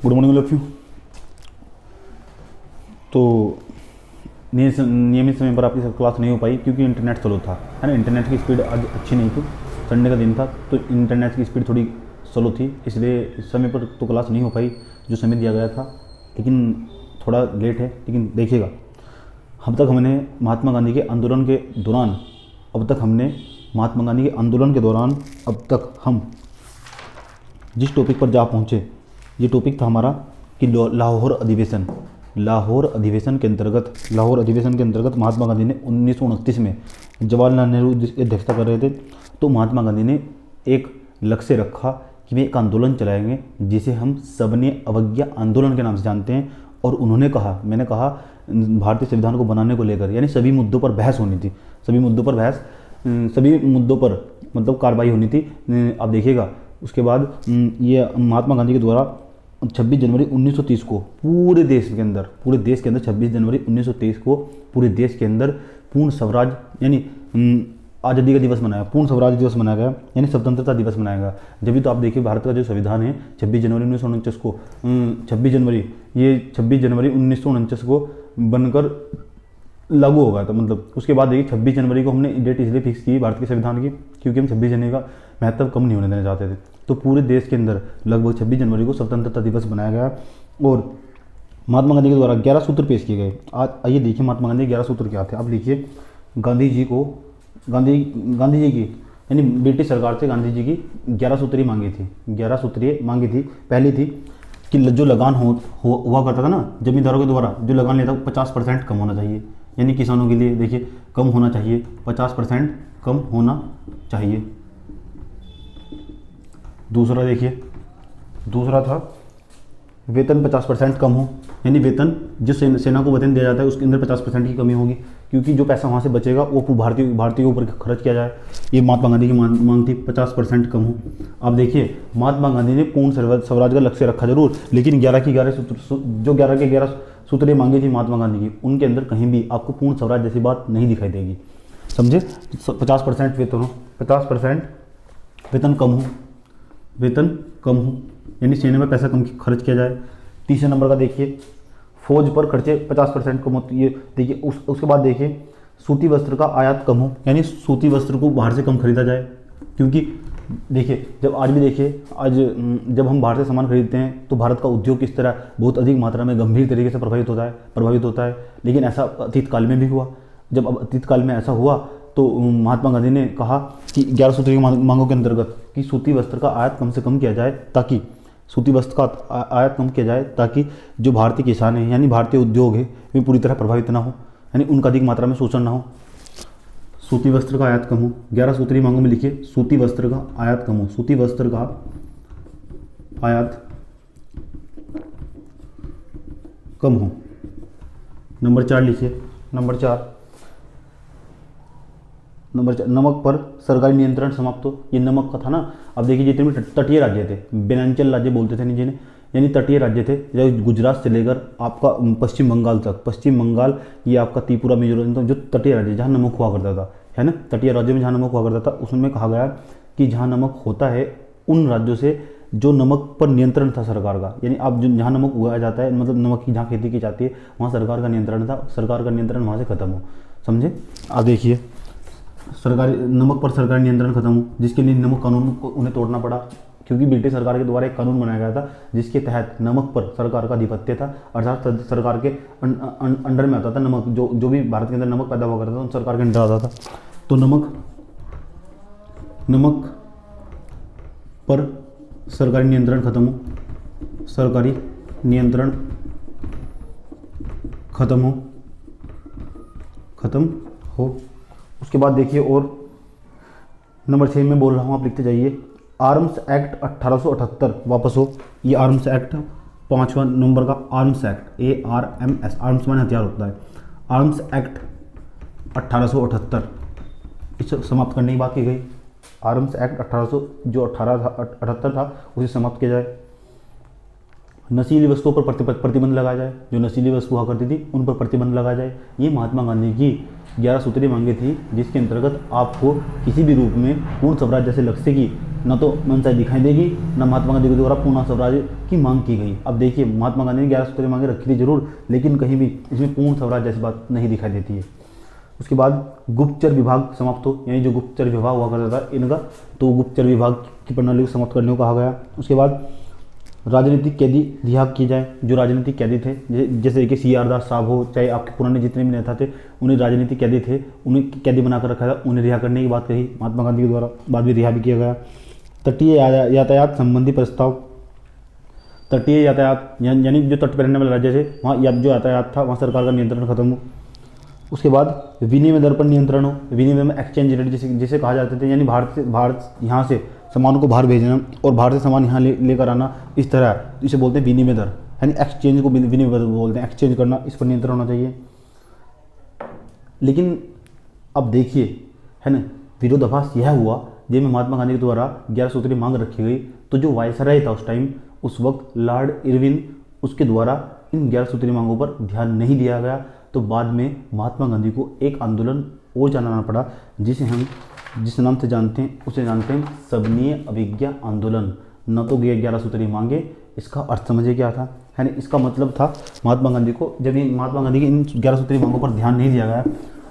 Good morning Lakshmi. तो नियमित समय पर आपकी सब क्लास नहीं हो पाई क्योंकि इंटरनेट स्लो था, है ना। इंटरनेट की स्पीड आज अच्छी नहीं थी, संडे का दिन था तो इंटरनेट की स्पीड थोड़ी स्लो थी, इसलिए इस समय पर तो क्लास नहीं हो पाई जो समय दिया गया था। लेकिन थोड़ा लेट है, लेकिन देखिएगा अब तक हमने महात्मा गांधी के आंदोलन के दौरान अब तक हम जिस टॉपिक पर जा पहुँचे, ये टॉपिक था हमारा कि लाहौर अधिवेशन के अंतर्गत महात्मा गांधी ने 1929 में जवाहरलाल नेहरू की अध्यक्षता कर रहे थे। तो महात्मा गांधी ने एक लक्ष्य रखा कि वे एक आंदोलन चलाएंगे जिसे हम सबने अवज्ञा आंदोलन के नाम से जानते हैं। और उन्होंने कहा, मैंने कहा भारतीय संविधान को बनाने को लेकर, यानी सभी मुद्दों पर बहस होनी थी, सभी मुद्दों पर मतलब कार्रवाई होनी थी। आप देखिएगा उसके बाद ये महात्मा गांधी के द्वारा 26 जनवरी 1930 को पूरे देश के अंदर 26 जनवरी 1923 को पूरे देश के अंदर पूर्ण स्वराज यानी आज़ादी का दिवस मनाया, पूर्ण स्वराज दिवस मनाया गया, यानी स्वतंत्रता दिवस मनाया गया। जब भी तो आप देखिए भारत का जो संविधान है 26 जनवरी 1949 को 26 जनवरी 1949 को बनकर लागू हो गया था। मतलब उसके बाद देखिए 26 जनवरी को हमने डेट इसलिए फिक्स की भारत के संविधान की क्योंकि हम 26 जनवरी का महत्व कम नहीं होने देना चाहते थे। तो पूरे देश के अंदर लगभग 26 जनवरी को स्वतंत्रता दिवस बनाया गया और महात्मा गांधी के द्वारा 11 सूत्र पेश किए गए। आज आइए देखिए महात्मा गांधी के 11 सूत्र क्या थे। आप लिखिए, गांधी जी की यानी ब्रिटिश सरकार से गांधी जी की 11 सूत्रीय मांगी थी। पहली थी कि जो लगान हुआ करता था ना जमींदारों के द्वारा, जो लगान लेता था 50% कम होना चाहिए, यानी किसानों के लिए देखिए कम होना चाहिए, 50% कम होना चाहिए। दूसरा था वेतन 50% कम हो, यानी वेतन जो सेना को वेतन दिया जाता है उसके अंदर 50% की कमी होगी क्योंकि जो पैसा वहाँ से बचेगा वो भारतीय के ऊपर खर्च किया जाए। ये महात्मा गांधी की मांग थी, 50% कम हो। आप देखिए महात्मा गांधी ने पूर्ण स्वराज का लक्ष्य रखा जरूर, लेकिन 11 के 11 सूत्रें मांगी थी महात्मा गांधी की, उनके अंदर कहीं भी आपको पूर्ण स्वराज जैसी बात नहीं दिखाई देगी। समझे, 50% वेतन हो, 50% वेतन कम हो, यानी सेना में पैसा कम खर्च किया जाए। तीसरे नंबर का देखिए, फौज पर खर्चे 50% कम होती है। देखिए उसके बाद देखिए सूती वस्त्र का आयात कम हो, यानी सूती वस्त्र को बाहर से कम खरीदा जाए क्योंकि देखिए जब जब हम बाहर से सामान खरीदते हैं तो भारत का उद्योग किस तरह बहुत अधिक मात्रा में गंभीर तरीके से प्रभावित होता है। लेकिन ऐसा अतीत काल में भी हुआ। जब अब अतीत काल में ऐसा हुआ तो महात्मा गांधी ने कहा कि 11 सूत्री मांगों के अंतर्गत कि सूती वस्त्र का आयात कम से कम किया जाए ताकि जो भारतीय किसान हैं यानी भारतीय उद्योग है वे पूरी तरह प्रभावित ना हो, यानी उनका अधिक मात्रा में शोषण ना हो। सूती वस्त्र का आयात कम हो, 11 सूत्री मांगों में लिखिए सूती वस्त्र का आयात कम हो, सूती वस्त्र का आयात कम हो। नंबर 4 लिखिए, नंबर 4 नमक पर सरकारी नियंत्रण समाप्त हो। ये नमक का था ना। अब देखिए जितने भी तटीय राज्य थे, बेनांचल राज्य बोलते थे जिन्हें, यानी तटीय राज्य थे, जो गुजरात से लेकर आपका पश्चिम बंगाल ये आपका त्रिपुरा मिजोरम, जो तटीय राज्य जहाँ नमक हुआ करता था, है ना, तटीय राज्यों में जहाँ नमक हुआ करता था उसमें कहा गया कि जहाँ नमक होता है उन राज्यों से जो नमक पर नियंत्रण था सरकार का, यानी आप जहाँ नमक उगाया जाता है मतलब नमक की जहाँ खेती की जाती है वहाँ सरकार का नियंत्रण था, सरकार का नियंत्रण वहाँ से खत्म हो। समझे। आप देखिए नमक पर सरकारी नियंत्रण खत्म हो, जिसके लिए नमक कानून को उन्हें तोड़ना पड़ा क्योंकि ब्रिटिश सरकार के द्वारा एक कानून बनाया गया था जिसके तहत नमक पर सरकार का आधिपत्य था, अर्थात सरकार के अंडर में आता था नमक। जो भी भारत के अंदर नमक पैदा हुआ करता था उन सरकार के अंडर आता था। तो नमक पर सरकारी नियंत्रण खत्म हो। उसके बाद देखिए और नंबर 6 में बोल रहा हूँ, आप लिखते जाइए। आर्म्स एक्ट 1878 वापस हो। ये आर्म्स एक्ट 5वां नंबर का आर्म्स एक्ट ARMS, आर्म्स माने हथियार होता है। आर्म्स एक्ट 1878 इसे समाप्त करने की बात की गई। आर्म्स एक्ट 1878 था उसे समाप्त किया जाए। नशीली वस्तुओं पर प्रतिबंध लगाया जाए, जो नशीली वस्तु हुआ करती थी उन पर प्रतिबंध लगाया जाए। ये महात्मा गांधी की 11 सूत्रीय मांगे थी जिसके अंतर्गत आपको किसी भी रूप में पूर्ण स्वराज जैसे लक्ष्य की न तो मंशा दिखाई देगी, न महात्मा गांधी के द्वारा पूर्ण स्वराज की मांग की गई। अब देखिए महात्मा गांधी ने 11 सूत्री मांगे रखी थी जरूर, लेकिन कहीं भी इसमें पूर्ण स्वराज जैसी बात नहीं दिखाई देती है। उसके बाद गुप्तचर विभाग समाप्त हो, यानी जो गुप्तचर विभाग हुआ करता था इनका, तो गुप्तचर विभाग की प्रणाली को समाप्त करने को कहा गया। उसके बाद राजनीतिक कैदी रिहा किए जाए, जो राजनीतिक कैदी थे जैसे कि सी आर दास साहब हो, चाहे आपके पुराने जितने भी नेता थे, उन्हें राजनीतिक कैदी थे, उन्हें कैदी बनाकर रखा था, उन्हें रिहा करने की बात कही महात्मा गांधी के द्वारा, बाद में रिहा भी किया गया। तटीय यातायात संबंधी प्रस्ताव, तटीय यातायात यानी जो तट पर रहने वाले राज्य थे वहाँ जो यातायात था वहाँ सरकार का नियंत्रण खत्म हो। उसके बाद विनिमय दर पर नियंत्रण हो, विनिमय में एक्सचेंज रेट जिसे कहा जाते थे, यानी भारत यहाँ से सामानों को बाहर भेजना और बाहर से सामान यहाँ लेकर आना, इस तरह इसे बोलते हैं विनिमय दर, यानी एक्सचेंज को विनिमय दर बोलते हैं, एक्सचेंज करना, इस पर नियंत्रण होना चाहिए। लेकिन अब देखिए है ना, विरोधाभास यह हुआ जब महात्मा गांधी के द्वारा 11 सूत्री मांग रखी गई, तो जो वायसराय था उस टाइम, उस वक्त लॉर्ड इरविन, उसके द्वारा इन 11 सूत्री मांगों पर ध्यान नहीं दिया गया। तो बाद में महात्मा गांधी को एक आंदोलन और चलाना पड़ा, जिसे हम जिस नाम से जानते हैं उसे जानते हैं सबनीय अभिज्ञा आंदोलन। न तो 11 सूत्री मांगे, इसका अर्थ समझे क्या था, है ना, इसका मतलब था महात्मा गांधी को, जब महात्मा गांधी की इन 11 सूत्री मांगों पर ध्यान नहीं दिया गया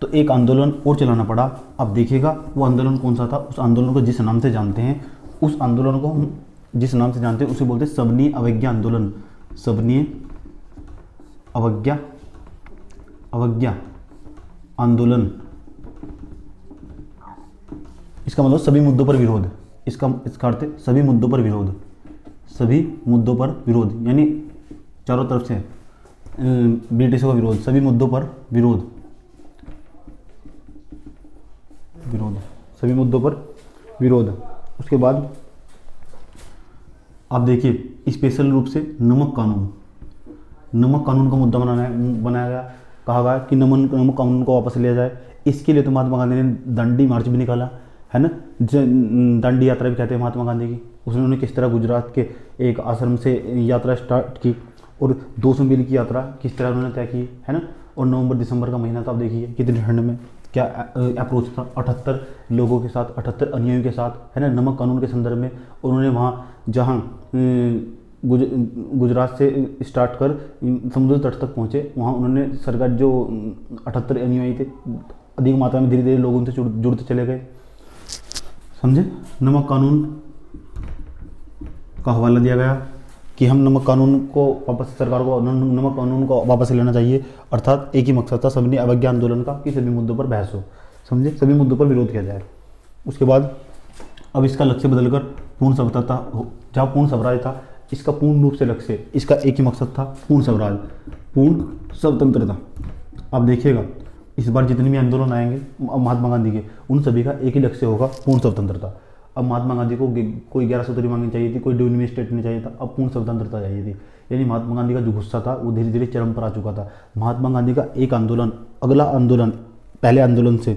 तो एक आंदोलन और चलाना पड़ा। अब देखिएगा वो आंदोलन कौन सा था, उस आंदोलन को जिस नाम से जानते हैं, उस आंदोलन को हम जिस नाम से जानते हैं उसे बोलते हैं सबनीय अवज्ञा आंदोलन। सबनीय अवज्ञा आंदोलन, इसका मतलब सभी मुद्दों पर विरोध, इसका अर्थ है सभी मुद्दों पर विरोध, सभी मुद्दों पर विरोध, यानी चारों तरफ से ब्रिटिशों का विरोध, सभी मुद्दों पर विरोध, सभी मुद्दों पर विरोध। उसके बाद आप देखिए स्पेशल रूप से नमक कानून का मुद्दा बनाया गया, कहा गया कि नमक कानून को वापस लिया जाए। इसके लिए तो महात्मा गांधी ने दांडी मार्च भी निकाला, है ना, दांडी यात्रा भी कहते हैं महात्मा गांधी की। उन्होंने किस तरह गुजरात के एक आश्रम से यात्रा स्टार्ट की और 200 मील की यात्रा किस तरह उन्होंने तय की, है ना। और नवंबर दिसंबर का महीना था, आप देखिए कितनी ठंड में क्या अप्रोच था, 78 लोगों के साथ, 78 अनुयायियों के साथ, है ना, नमक कानून के संदर्भ में। उन्होंने वहाँ जहाँ गुजरात से स्टार्ट कर समुद्र तट तक पहुँचे, वहाँ उन्होंने सरकार जो 78 अनुयायी थे अधिक मात्रा में धीरे धीरे लोगों से जुड़ते चले गए, समझे। नमक कानून का हवाला दिया गया कि हम नमक कानून को वापस, सरकार को नमक कानून को वापस लेना चाहिए, अर्थात एक ही मकसद था सबने अवज्ञा आंदोलन का कि सभी मुद्दों पर बहस हो, समझे, सभी मुद्दों पर विरोध किया जाए। उसके बाद अब इसका लक्ष्य बदलकर पूर्ण स्वतंत्रता हो, जहाँ पूर्ण स्वराज था, इसका पूर्ण रूप से लक्ष्य, इसका एक ही मकसद था पूर्ण स्वराज, पूर्ण स्वतंत्रता। अब देखिएगा इस बार जितने भी आंदोलन आएंगे महात्मा गांधी के, उन सभी का एक ही लक्ष्य होगा पूर्ण स्वतंत्रता। अब महात्मा गांधी को कोई 11 सूत्री मांगनी चाहिए थी, कोई ड्यूनियन स्टेट नहीं चाहिए था, अब पूर्ण स्वतंत्रता चाहिए थी। यानी महात्मा गांधी का जो गुस्सा था वो धीरे धीरे चरम पर आ चुका था। महात्मा गांधी का एक आंदोलन अगला आंदोलन पहले आंदोलन से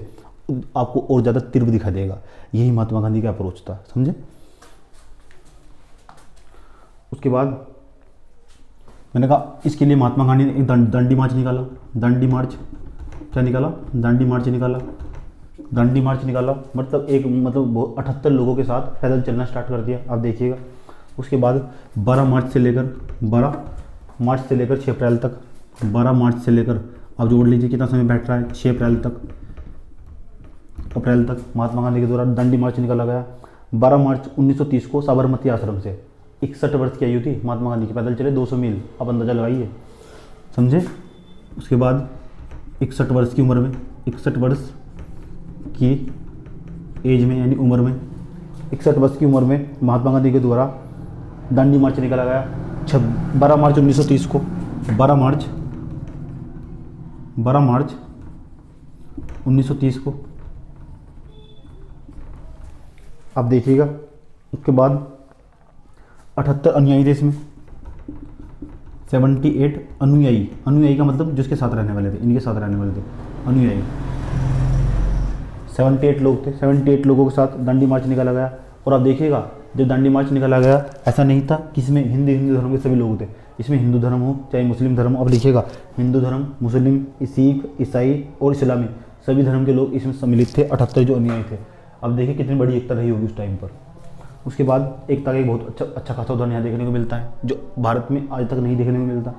आपको और ज़्यादा तीव्र दिखा देगा, यही महात्मा गांधी का अप्रोच था, समझे। उसके बाद मैंने कहा इसके लिए महात्मा गांधी ने एक दांडी मार्च निकाला। दांडी मार्च क्या निकाला? दांडी मार्च निकाला। दांडी मार्च निकाला मतलब 78 लोगों के साथ पैदल चलना स्टार्ट कर दिया, आप देखिएगा। उसके बाद 12 मार्च से लेकर 6 अप्रैल तक, 12 मार्च से लेकर आप जोड़ लीजिए कितना समय बैठ रहा है, 6 अप्रैल तक महात्मा गांधी के द्वारा दांडी मार्च निकाला गया। 12 मार्च 1930 को साबरमती आश्रम से 61 वर्ष की आयु थी महात्मा गांधी की, पैदल चले 200 मील, आप अंदाजा लगाइए, समझे। उसके बाद 61 वर्ष की उम्र में, 61 वर्ष की एज में यानी उम्र में, 61 वर्ष की उम्र में महात्मा गांधी के द्वारा दांडी मार्च निकाला गया। 12 मार्च 1930 को, 12 मार्च 1930 को आप देखिएगा। उसके बाद 78 अनुयायी थे इसमें, 78 अनुयायी, अनुयायी का मतलब जिसके साथ रहने वाले थे, इनके साथ रहने वाले थे अनुयायी। 78 लोग थे, 78 लोगों के साथ दांडी मार्च निकाला गया। और आप देखिएगा जब दांडी मार्च निकाला गया ऐसा नहीं था कि इसमें हिंदू धर्म के सभी लोग थे, इसमें हिंदू धर्म हो चाहे मुस्लिम धर्म हो, अब लिखिएगा हिंदू धर्म, मुस्लिम, सिख, ईसाई और इस्लामी सभी धर्म के लोग इसमें सम्मिलित थे, 78 जो अनुयायी थे। अब देखिए कितनी बड़ी एकता रही होगी उस टाइम पर। उसके बाद एकता का एक बहुत अच्छा खासा उदाहरण यहाँ देखने को मिलता है, जो भारत में आज तक नहीं देखने को मिलता।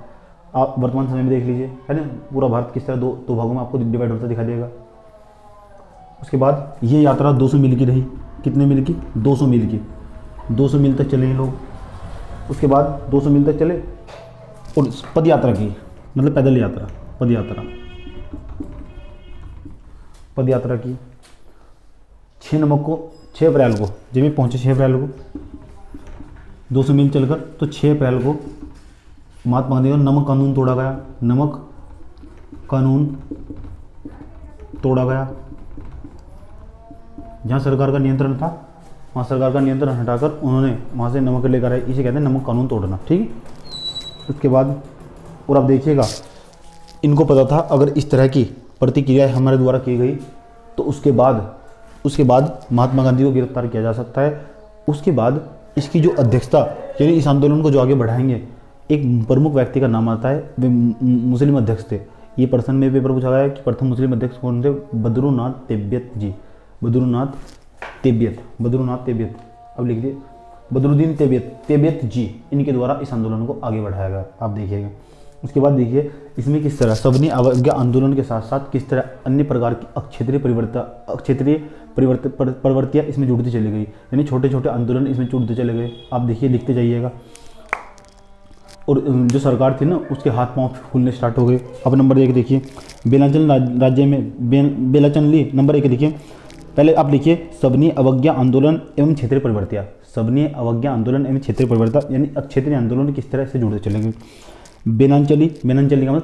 आप वर्तमान समय में देख लीजिए, है ना, पूरा भारत किस तरह दो भागों में आपको डिवाइड होता दिखाई देगा। उसके बाद ये यात्रा 200 मील की रही। कितने मील की? 200 मील की। 200 मील तक चले ये लोग। उसके बाद 200 मील तक चले और पद यात्रा की, मतलब पैदल यात्रा, पद यात्रा की 6 अप्रैल को जब ये पहुँचे, 6 अप्रैल को 200 मील चलकर, तो 6 अप्रैल को महात्मा गांधी का नमक कानून तोड़ा गया। नमक कानून तोड़ा गया। जहाँ सरकार का नियंत्रण था वहाँ सरकार का नियंत्रण हटाकर उन्होंने वहाँ से नमक लेकर आए। इसे कहते हैं नमक कानून तोड़ना, ठीक है। उसके बाद और आप देखिएगा, इनको पता था अगर इस तरह की प्रतिक्रिया हमारे द्वारा की गई तो उसके बाद महात्मा गांधी को गिरफ्तार किया जा सकता है। उसके बाद इसकी जो अध्यक्षता, यानी इस आंदोलन को जो आगे बढ़ाएंगे, एक प्रमुख व्यक्ति का नाम आता है, वे मुस्लिम अध्यक्ष थे। ये पर्सन में पेपर पूछा गया है कि प्रथम मुस्लिम अध्यक्ष कौन थे? बद्रुनाथ तैयब जी। बद्रुनाथ तैयब, अब लिख दिए बदरुद्दीन तैयब जी। इनके द्वारा इस आंदोलन को आगे बढ़ाया गया, आप देखिएगा। उसके बाद देखिए इसमें किस तरह सविनय अवज्ञा आंदोलन के साथ साथ किस तरह अन्य प्रकार की अक्षेत्रीय प्रवृत्तियाँ इसमें जुड़ती चली गई, यानी छोटे छोटे आंदोलन इसमें जुड़ते चले गए। आप देखिए, लिखते जाइएगा। और जो सरकार थी ना, उसके हाथ पांव फूलने स्टार्ट हो गए। अब नंबर 1 देखिए, बेलाचल राज्य में बेलाचली नंबर 1 देखिए। पहले आप लिखिए सविनय अवज्ञा आंदोलन एवं क्षेत्रीय प्रवृत्तियाँ। सविनय अवज्ञा आंदोलन एवं क्षेत्रीय प्रवृत्तियाँ, यानी क्षेत्रीय आंदोलन किस तरह से जुड़ते चले गए। बेलाचली का मतलब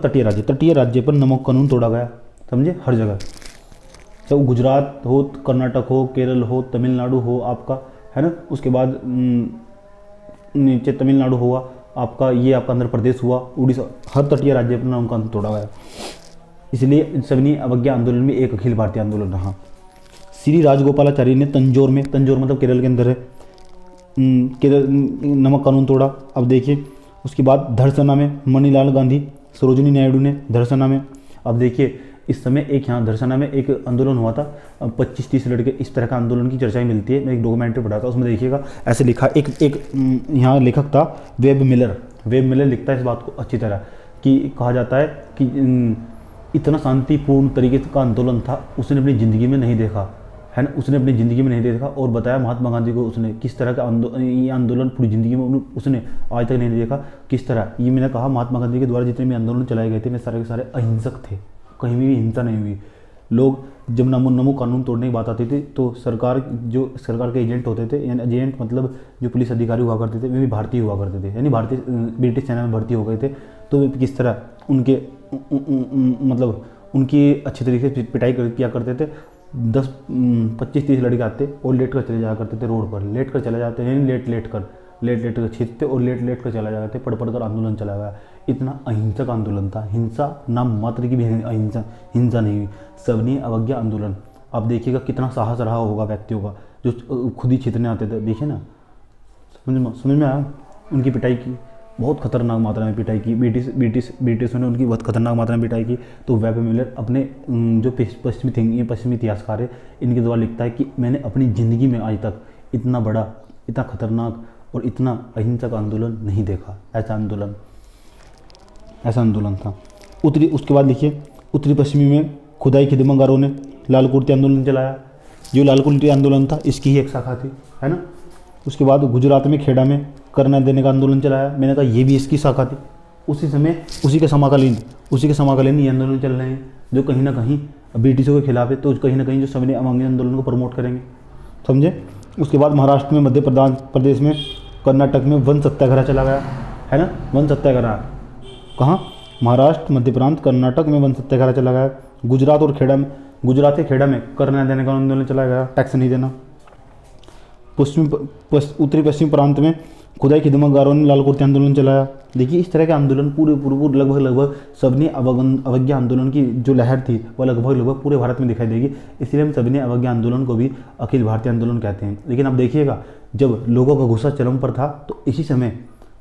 तटीय राज्य पर नमक कानून तोड़ा गया, समझे, हर जगह, चाहे गुजरात हो, कर्नाटक हो, केरल हो, तमिलनाडु हो आपका, है ना। उसके बाद नीचे तमिलनाडु हुआ आपका, ये आपका आंध्र प्रदेश हुआ, उड़ीसा, हर तटीय राज्य पर नमक कानून तोड़ा गया। इसलिए सविनय अवज्ञा आंदोलन में एक अखिल भारतीय आंदोलन रहा। श्री राजगोपालाचारी ने तंजौर मतलब केरल के अंदर है, केरल नमक कानून तोड़ा। अब देखिए उसके बाद धरसना में मणिलाल गांधी, सरोजिनी नायडू ने धरसना में। अब देखिए इस समय एक यहाँ धरसना में एक आंदोलन हुआ था, 25-30 लड़के, इस तरह का आंदोलन की चर्चाएं मिलती है। मैं एक डॉक्यूमेंट्री पढ़ा था, उसमें देखिएगा ऐसे लिखा, एक यहाँ लेखक था वेब मिलर लिखता है इस बात को अच्छी तरह, कि कहा जाता है कि इतना शांतिपूर्ण तरीके का आंदोलन था, उसने अपनी ज़िंदगी में नहीं देखा, है ना। उसने अपनी ज़िंदगी में नहीं देखा और बताया महात्मा गांधी को उसने किस तरह का ये आंदोलन पूरी ज़िंदगी में उसने आज तक नहीं देखा। किस तरह, ये मैंने कहा महात्मा गांधी के द्वारा जितने भी आंदोलन चलाए गए थे वे सारे के सारे अहिंसक थे, कहीं भी हिंसा नहीं हुई। लोग जब नमो कानून तोड़ने की बात आती थी तो सरकार के एजेंट होते थे, यानी एजेंट मतलब जो पुलिस अधिकारी हुआ करते थे वे भी भारतीय हुआ करते थे, यानी भारतीय ब्रिटिश सेना में भर्ती हो गए थे। तो वे किस तरह उनकी अच्छी तरीके से पिटाई किया करते थे। 10-25-30 लड़के आते और लेट कर चले जाया करते थे रोड पर, लेट कर चले जाते हैं, लेट कर छींचते और लेट कर चला जाते, पढ़ कर आंदोलन चला गया। इतना अहिंसक आंदोलन था, हिंसा नाम मात्र की भी हिंसा नहीं हुई। सविनय अवज्ञा आंदोलन, आप देखिएगा कितना साहस रहा होगा व्यक्तियों का, जो खुद ही छींचने आते थे। देखिए ना, समझ में आया, उनकी पिटाई की, बहुत खतरनाक मात्रा में पिटाई की, ब्रिटिशों ने उनकी बहुत खतरनाक मात्रा में पिटाई की। तो वेब मिलर अपने जो पश्चिमी इतिहासकार है, इनके द्वारा लिखता है कि मैंने अपनी ज़िंदगी में आज तक इतना बड़ा, इतना खतरनाक और इतना अहिंसक आंदोलन नहीं देखा। ऐसा आंदोलन था। उसके बाद लिखिए उत्तरी पश्चिमी में खुदाई खिदमगारों ने लाल कुर्ती आंदोलन चलाया। जो लाल कुर्ती आंदोलन था इसकी ही एक शाखा थी, है ना। उसके बाद गुजरात में खेड़ा में करना देने का आंदोलन चलाया, मैंने कहा ये भी इसकी शाखा थी। उसी के समाकालीन ये आंदोलन चल रहे हैं जो कहीं ना कहीं ब्रिटिशों के खिलाफ है, तो कहीं ना कहीं जो सविनय अवज्ञा आंदोलन को प्रमोट करेंगे, समझे। उसके बाद महाराष्ट्र में, मध्य प्रदेश में, कर्नाटक में वन सत्याग्रह चला गया, है ना। वन सत्याग्रह कहाँ? महाराष्ट्र, मध्य प्रांत, कर्नाटक में वन सत्याग्रह चला गया। गुजरात के खेड़ा में करना देने का आंदोलन चला गया, टैक्स नहीं देना। उत्तरी पश्चिम प्रांत में खुदाई खिदमतगारों ने लाल कुर्ती आंदोलन चलाया। देखिए इस तरह के आंदोलन पूरे लगभग सविनय अवज्ञा आंदोलन की जो लहर थी वह लगभग पूरे भारत में दिखाई देगी। इसलिए हम सविनय अवज्ञा आंदोलन को भी अखिल भारतीय आंदोलन कहते हैं। लेकिन अब देखिएगा, जब लोगों का गुस्सा चरम पर था तो इसी समय,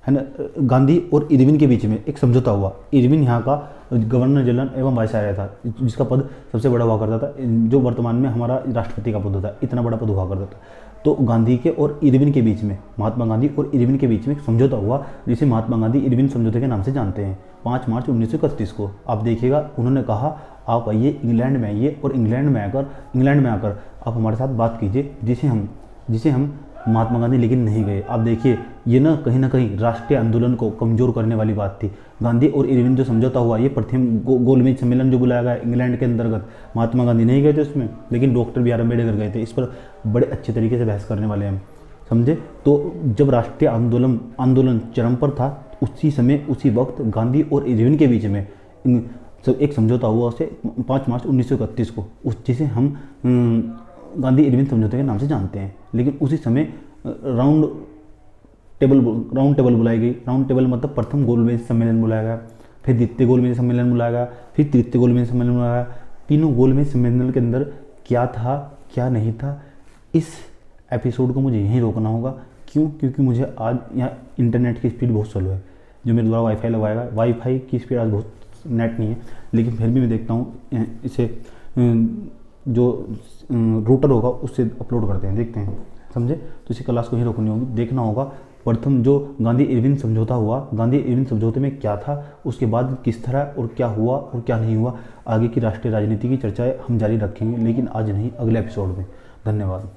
है ना, गांधी और इरविन के बीच में एक समझौता हुआ। इरविन यहाँ का गवर्नर जनरल एवं वायसराय था, जिसका पद सबसे बड़ा हुआ करता था, जो वर्तमान में हमारा राष्ट्रपति का पद होता है, इतना बड़ा पद हुआ करता था। तो गांधी के और इरविन के बीच में, महात्मा गांधी और इरविन के बीच में एक समझौता हुआ जिसे महात्मा गांधी इरविन समझौते के नाम से जानते हैं। 5 मार्च 1931 को आप देखिएगा, उन्होंने कहा आप आइए इंग्लैंड में आइए और इंग्लैंड में आकर आप हमारे साथ बात कीजिए, जिसे हम महात्मा गांधी लेकिन नहीं गए। आप देखिए ये ना कहीं राष्ट्रीय आंदोलन को कमज़ोर करने वाली बात थी। गांधी और इरविन जो समझौता हुआ, ये प्रथम गोलमेज सम्मेलन जो बुलाया गया इंग्लैंड के अंतर्गत, महात्मा गांधी नहीं गए थे उसमें, लेकिन डॉक्टर बी आर अम्बेडकर गए थे। इस पर बड़े अच्छे तरीके से बहस करने वाले हम, समझे। तो जब राष्ट्रीय आंदोलन चरम पर था, उसी वक्त गांधी और इरविन के बीच में एक समझौता हुआ, उसे 5 मार्च 1931 को, जिसे हम गांधी इरविन समझौते के नाम से जानते हैं। लेकिन उसी समय राउंड टेबल बुलाई गई। राउंड टेबल मतलब प्रथम गोलमेज सम्मेलन बुलाया गया, फिर द्वितीय गोलमेज सम्मेलन बुलाया गया, फिर तृतीय गोलमेज सम्मेलन बुलाया गया। तीनों गोलमेज सम्मेलन के अंदर क्या था क्या नहीं था, इस एपिसोड को मुझे यहीं रोकना होगा। क्यों? क्योंकि मुझे आज यहाँ इंटरनेट की स्पीड बहुत स्लो है, जो मेरे द्वारा वाईफाई लगाएगा, वाईफाई की स्पीड आज बहुत नेट नहीं है, लेकिन फिर भी मैं देखता हूँ इसे जो रूटर होगा उससे अपलोड करते हैं, देखते हैं, समझे। तो इसी क्लास को ही रोकनी होगी, देखना होगा प्रथम जो गांधी इरविन समझौता हुआ, गांधी इरविन समझौते में क्या था, उसके बाद किस तरह और क्या हुआ और क्या नहीं हुआ। आगे की राष्ट्रीय राजनीति की चर्चाएं हम जारी रखेंगे, लेकिन आज नहीं, अगले एपिसोड में। धन्यवाद।